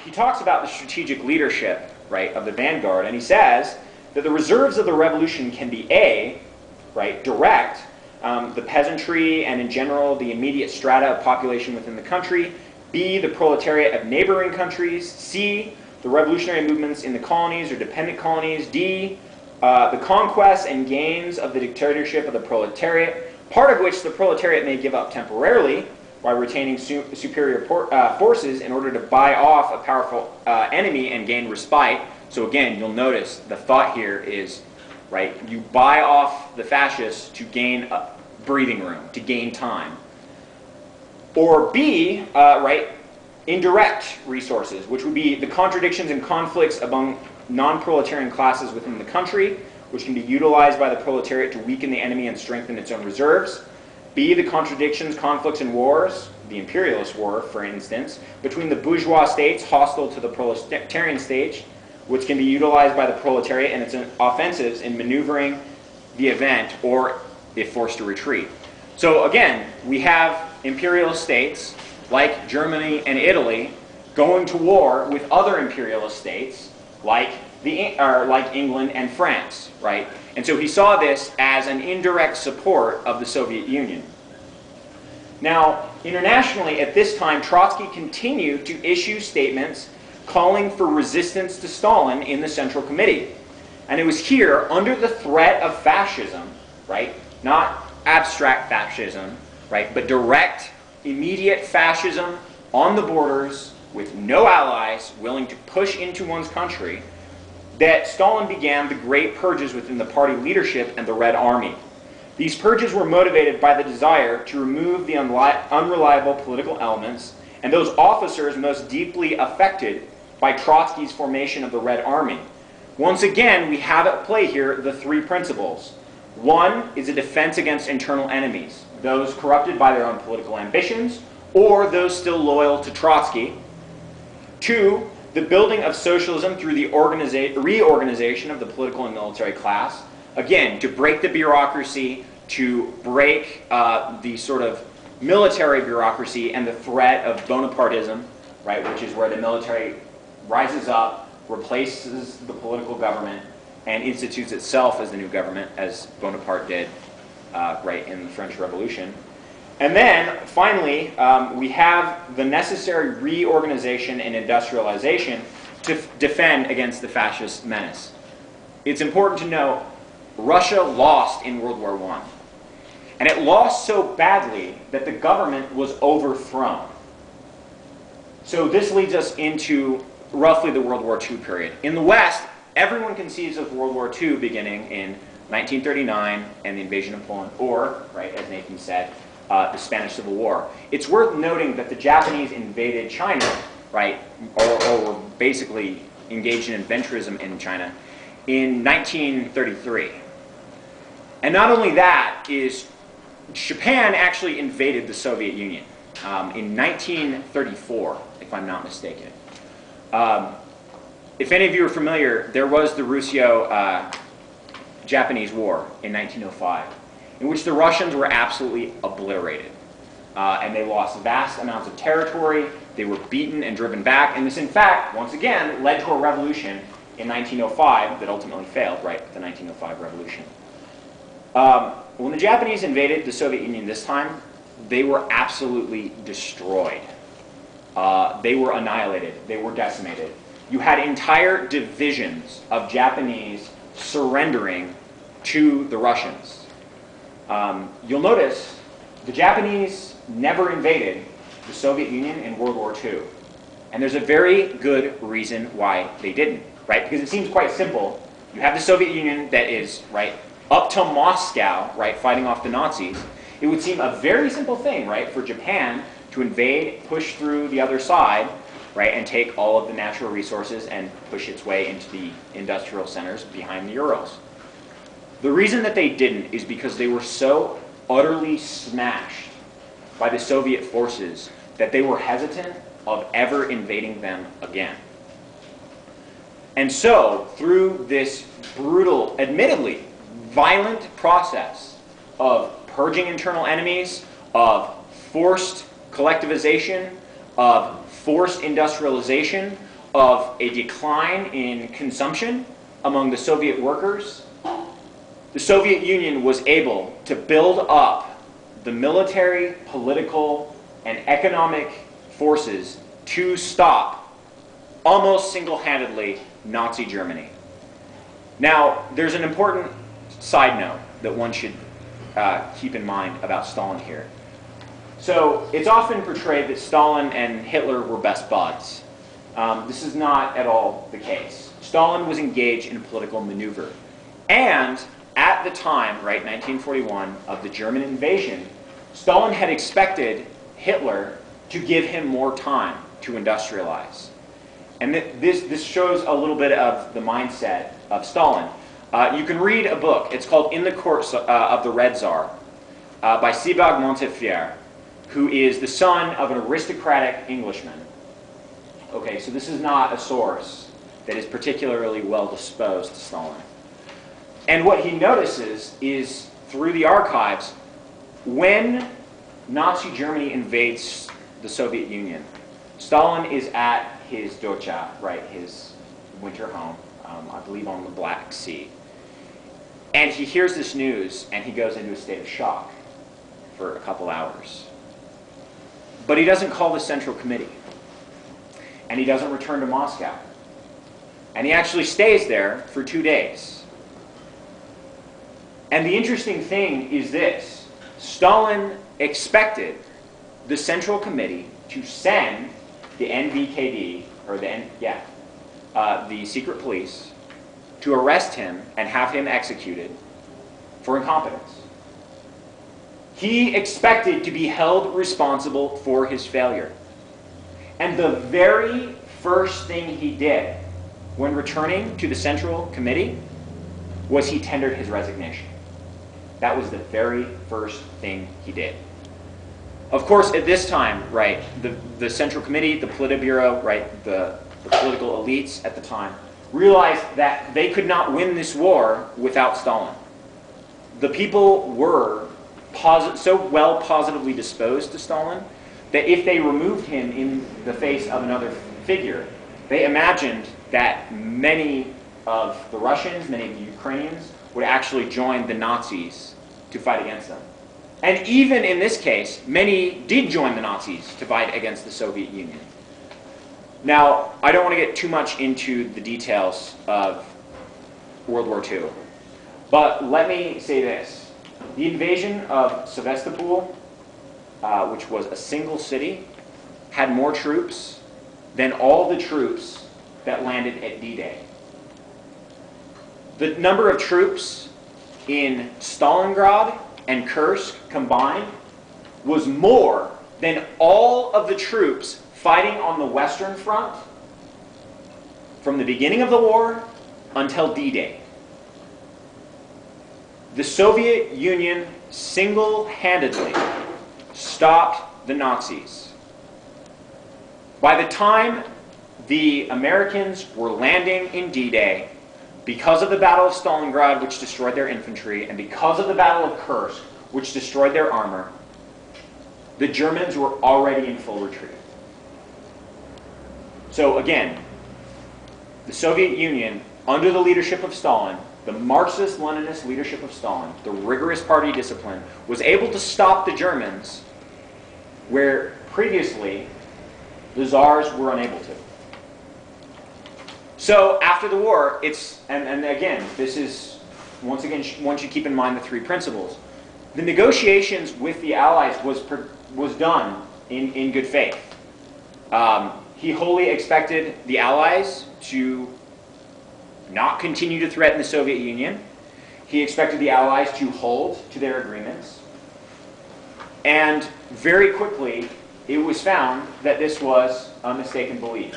he talks about the strategic leadership, right, of the vanguard, and he says that the reserves of the revolution can be A, right, direct, the peasantry and in general the immediate strata of population within the country, B, the proletariat of neighboring countries, C, the revolutionary movements in the colonies or dependent colonies, D, the conquests and gains of the dictatorship of the proletariat, part of which the proletariat may give up temporarily by retaining superior forces in order to buy off a powerful enemy and gain respite. So again, you'll notice the thought here is, right, you buy off the fascists to gain breathing room, to gain time. Or B, right, indirect resources, which would be the contradictions and conflicts among non-proletarian classes within the country, which can be utilized by the proletariat to weaken the enemy and strengthen its own reserves. B, the contradictions, conflicts, and wars, the imperialist war, for instance, between the bourgeois states hostile to the proletarian state, which can be utilized by the proletariat and its offensives in maneuvering the event or if forced to retreat. So again, we have imperialist states like Germany and Italy going to war with other imperialist states like England and France, right? And so he saw this as an indirect support of the Soviet Union. Now, internationally at this time, Trotsky continued to issue statements calling for resistance to Stalin in the Central Committee. And it was here, under the threat of fascism, right, not abstract fascism, right, but direct, immediate fascism on the borders with no allies willing to push into one's country, that Stalin began the great purges within the party leadership and the Red Army. These purges were motivated by the desire to remove the unreliable political elements and those officers most deeply affected by Trotsky's formation of the Red Army. Once again, we have at play here the three principles. One is a defense against internal enemies, those corrupted by their own political ambitions or those still loyal to Trotsky. Two, the building of socialism through the reorganization of the political and military class. Again, to break the bureaucracy, to break the sort of military bureaucracy and the threat of Bonapartism, right, which is where the military rises up, replaces the political government, and institutes itself as the new government, as Bonaparte did right in the French Revolution. And then, finally, we have the necessary reorganization and industrialization to defend against the fascist menace. It's important to note, Russia lost in World War I. And it lost so badly that the government was overthrown. So this leads us into roughly the World War II period. In the West, everyone conceives of World War II beginning in 1939 and the invasion of Poland, or, right, as Nathan said, the Spanish Civil War. It's worth noting that the Japanese invaded China, right, or were basically engaged in adventurism in China in 1933. And not only that, is Japan actually invaded the Soviet Union in 1934, if I'm not mistaken. If any of you are familiar, there was the Russo-Japanese War in 1905, in which the Russians were absolutely obliterated. And they lost vast amounts of territory, they were beaten and driven back, and this in fact, once again, led to a revolution in 1905 that ultimately failed, right, the 1905 revolution. When the Japanese invaded the Soviet Union this time, they were absolutely destroyed. They were annihilated, they were decimated. You had entire divisions of Japanese surrendering to the Russians. You'll notice the Japanese never invaded the Soviet Union in World War II. And there's a very good reason why they didn't, right? Because it seems quite simple. You have the Soviet Union that is, right, up to Moscow, right, fighting off the Nazis. It would seem a very simple thing, right, for Japan to invade, push through the other side, right, and take all of the natural resources and push its way into the industrial centers behind the Urals. The reason that they didn't is because they were so utterly smashed by the Soviet forces that they were hesitant of ever invading them again. And so, through this brutal, admittedly violent process of purging internal enemies, of forced collectivization, of forced industrialization, of a decline in consumption among the Soviet workers, the Soviet Union was able to build up the military, political, and economic forces to stop, almost single-handedly, Nazi Germany. Now, there's an important side note that one should keep in mind about Stalin here. So, it's often portrayed that Stalin and Hitler were best buds. This is not at all the case. Stalin was engaged in a political maneuver. And at the time, right, 1941, of the German invasion, Stalin had expected Hitler to give him more time to industrialize. And this shows a little bit of the mindset of Stalin. You can read a book. It's called In the Course of the Red Tsar by Sebag Montefiore, who is the son of an aristocratic Englishman. Okay, so this is not a source that is particularly well disposed to Stalin. And what he notices is, through the archives, when Nazi Germany invades the Soviet Union, Stalin is at his docha, right, his winter home, I believe on the Black Sea. And he hears this news, and he goes into a state of shock for a couple hours. But he doesn't call the Central Committee. And he doesn't return to Moscow. And he actually stays there for 2 days. And the interesting thing is this. Stalin expected the Central Committee to send the NVKD, or the secret police, to arrest him and have him executed for incompetence. He expected to be held responsible for his failure. And the very first thing he did when returning to the Central Committee was he tendered his resignation. That was the very first thing he did. Of course, at this time, right, the Central Committee, the Politburo, right, the political elites at the time, realized that they could not win this war without Stalin. The people were so well positively disposed to Stalin that if they removed him in the face of another figure, they imagined that many of the Russians, many of the Ukrainians, would actually join the Nazis to fight against them. And even in this case, many did join the Nazis to fight against the Soviet Union. Now, I don't want to get too much into the details of World War II, but let me say this. The invasion of Sevastopol, which was a single city, had more troops than all the troops that landed at D-Day. The number of troops in Stalingrad and Kursk combined was more than all of the troops fighting on the Western Front from the beginning of the war until D-Day. The Soviet Union single-handedly stopped the Nazis. By the time the Americans were landing in D-Day, because of the Battle of Stalingrad, which destroyed their infantry, and because of the Battle of Kursk, which destroyed their armor, the Germans were already in full retreat. So again, the Soviet Union, under the leadership of Stalin, the Marxist-Leninist leadership of Stalin, the rigorous party discipline, was able to stop the Germans where previously the Tsars were unable to. So after the war, and again, this is, once again, one should keep in mind the three principles. The negotiations with the Allies was done in good faith. He wholly expected the Allies to not continue to threaten the Soviet Union. He expected the Allies to hold to their agreements. And very quickly, it was found that this was a mistaken belief.